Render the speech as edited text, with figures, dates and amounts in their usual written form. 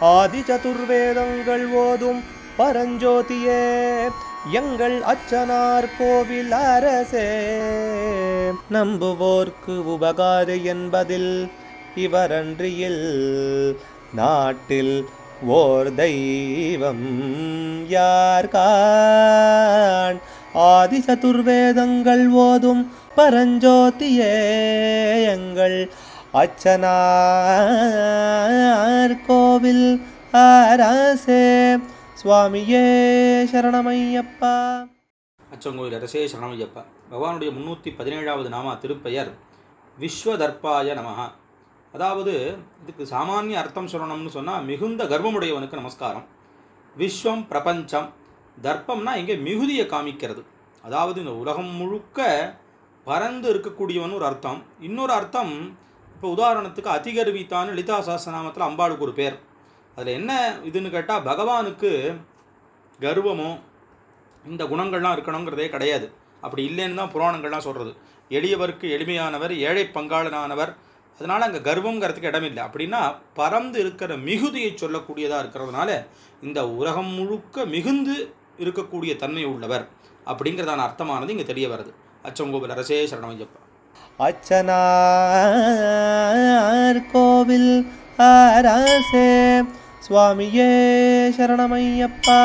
ஆதி சதுர்வேதங்கள் ஓதும் பரஞ்சோதியே எங்கள் அச்சனார் கோவில் அரசே. நம்புவோர்க்கு உபகாரி என்பதில் இவரன்றியில் நாட்டில் ஓர் தெய்வம் யார்கான். ஆதி சதுர்வேதங்கள் ஓதும் பரஞ்சோதியே எங்கள் அச்சனார் கோவில் அரசே. சுவாமியே சரணமையப்பா. அச்சங்கோயில் அரசே சரணமையப்பா. பகவானுடைய 317வது நாமா திருப்பெயர் விஸ்வதர்ப்பாய நமஹ. அதாவது இதுக்கு சாமானிய அர்த்தம் சொல்லணும்னு சொன்னால் மிகுந்த கர்வமுடையவனுக்கு நமஸ்காரம். விஸ்வம் பிரபஞ்சம், தர்ப்பம்னா இங்கே மிகுதியை காமிக்கிறது. அதாவது இந்த உலகம் முழுக்க பறந்து இருக்கக்கூடியவன் ஒரு அர்த்தம். இன்னொரு அர்த்தம், இப்போ உதாரணத்துக்கு அதிகர்வித்தான்னு லலிதா சஹஸ்ரநாமத்தில் அம்பாளுக்கு ஒரு பேர். அதில் என்ன இதுன்னு கேட்டால், பகவானுக்கு கர்வமோ இந்த குணங்கள்லாம் இருக்கணுங்கிறதே கிடையாது. அப்படி இல்லைன்னு தான் புராணங்கள்லாம் சொல்கிறது. எளியவருக்கு எளிமையானவர், ஏழை பங்காளனானவர். அதனால் அங்கே கர்வங்கிறதுக்கு இடமில்லை. அப்படின்னா பறந்து இருக்கிற மிகுதியை சொல்லக்கூடியதாக இருக்கிறதுனால இந்த உலகம் முழுக்க மிகுந்து இருக்கக்கூடிய தன்மை உள்ளவர் அப்படிங்கிறதான அர்த்தமானது இங்கே தெரிய வருது. அச்சங்கோவில் அரசே சரணமையப்பா. அச்சனார் கோவில் அரசே. சுவாமியே சரணமையப்பா.